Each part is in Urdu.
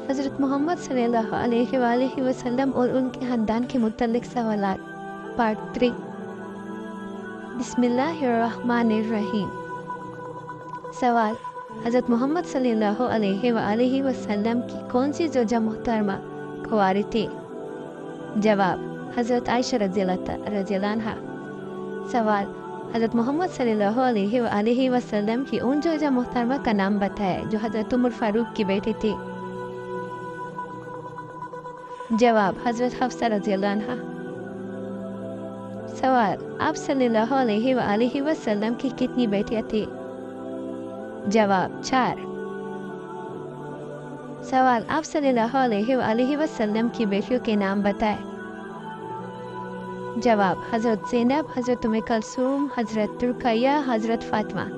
حضرت محمد صلی اللہ علیہ وآلہ وسلم اور ان کے خاندان کے متعلق سوالات پارٹ 3۔ بسم اللہ الرحمن الرحیم۔ سوال: حضرت محمد صلی اللہ علیہ وآلہ وسلم کی کون سی زوجہ محترمہ کنواری تھی؟ جواب: حضرت عائشہ رضی اللہ عنہا۔ سوال: حضرت محمد صلی اللہ علیہ وآلہ وسلم کی ان زوجہ محترمہ کا نام بتائے جو حضرت عمر فاروق کی بیٹی تھی۔ جواب: حضرت حفصہ رضی اللہ عنہا۔ سوال: آپ صلی اللہ علیہ وآلہ وسلم کی کتنی بیٹیاں تھیں؟ جواب: 4۔ سوال: آپ صلی اللہ علیہ وآلہ وسلم کی بیٹیوں کے نام بتائے۔ جواب: حضرت زینب، حضرت ام کلثوم، حضرت رقیہ، حضرت فاطمہ۔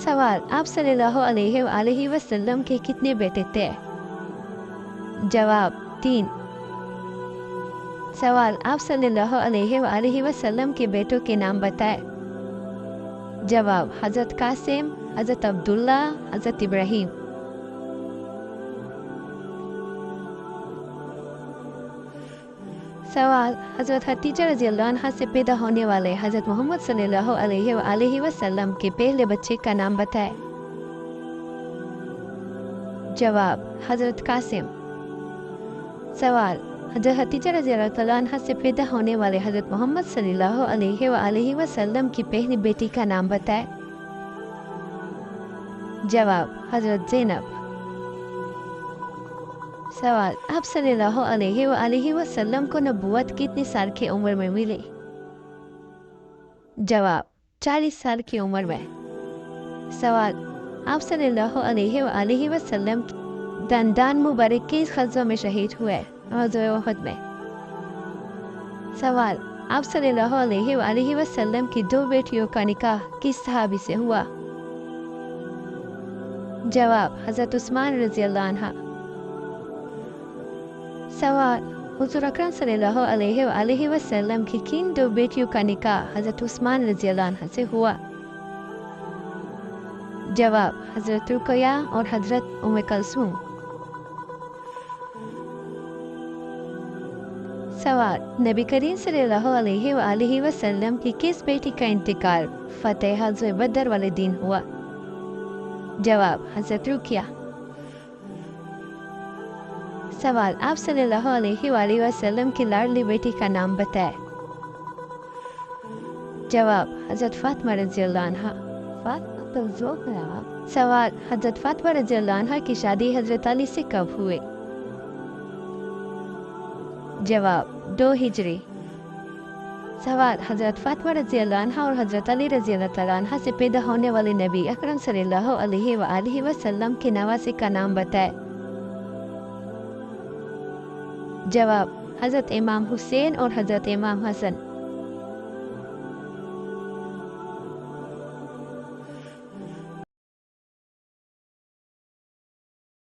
سوال: آپ صلی اللہ علیہ وآلہ وسلم کے کتنے بیٹے تھے؟ جواب: 3۔ سوال: آپ صلی اللہ علیہ وآلہ وسلم کے بیٹوں کے نام بتائے۔ جواب: حضرت قاسم، حضرت عبداللہ، حضرت ابراہیم۔ سوال: حضرت خدیجہ رضی اللہ عنہا سے پیدا ہونے والے حضرت محمد صلی اللہ علیہ وآلہ وسلم کے پہلے بچے کا نام بتائے۔ جواب: حضرت قاسم۔ سوال: حضرت خدیجہ رضی اللہ عنہا سے پیدا ہونے والے حضرت محمد صلی اللہ علیہ وآلہ وسلم کی پہلی بیٹی کا نام بتائے۔ جواب: حضرت زینب۔ سوال: آپ صلی اللہ علیہ وآلہ وسلم کو نبوت کتنی سال کی عمر میں ملی؟ جواب: 40 سال کی عمر میں۔ سوال: آپ صلی اللہ علیہ وآلہ وسلم دندان مبارک کس غزوہ میں شہید ہوئے؟ غزوہ احد میں۔ سوال: آپ صلی اللہ علیہ وآلہ وسلم کی 2 بیٹیوں کا نکاح کس صحابی سے ہوا؟ جواب: حضرت عثمان رضی اللہ عنہ۔ سوال: حضور اکرم صلی اللہ علیہ وآلہ وسلم کی کن 2 بیٹیوں کا نکاح حضرت عثمان رضی اللہ عنہ سے ہوا؟ جواب: حضرت رقیہ اور حضرت ام کلثوم۔ سوال: نبی کریم صلی اللہ علیہ وآلہ وسلم کی کس بیٹی کا انتقال فتح غزوہ بدر والے دن ہوا؟ جواب: حضرت رقیہ۔ سوال: آپ صلی اللہ علیہ وآلہ وسلم کی لاڈلی بیٹی کا نام بتائے۔ جواب: حضرت فاطمہ رضی اللہ عنہا۔ سوال: حضرت فاطمہ رضی اللہ عنہا کی شادی حضرت علی سے کب ہوئی؟ جواب: 2 ہجری۔ سوال: حضرت فاطمہ رضی اللہ عنہا اور حضرت علی رضی اللہ عنہ سے پیدا ہونے والے نبی اکرم صلی اللہ علیہ وآلہ وسلم کے نواسے کا نام بتائے۔ جواب: حضرت امام حسین اور حضرت امام حسن۔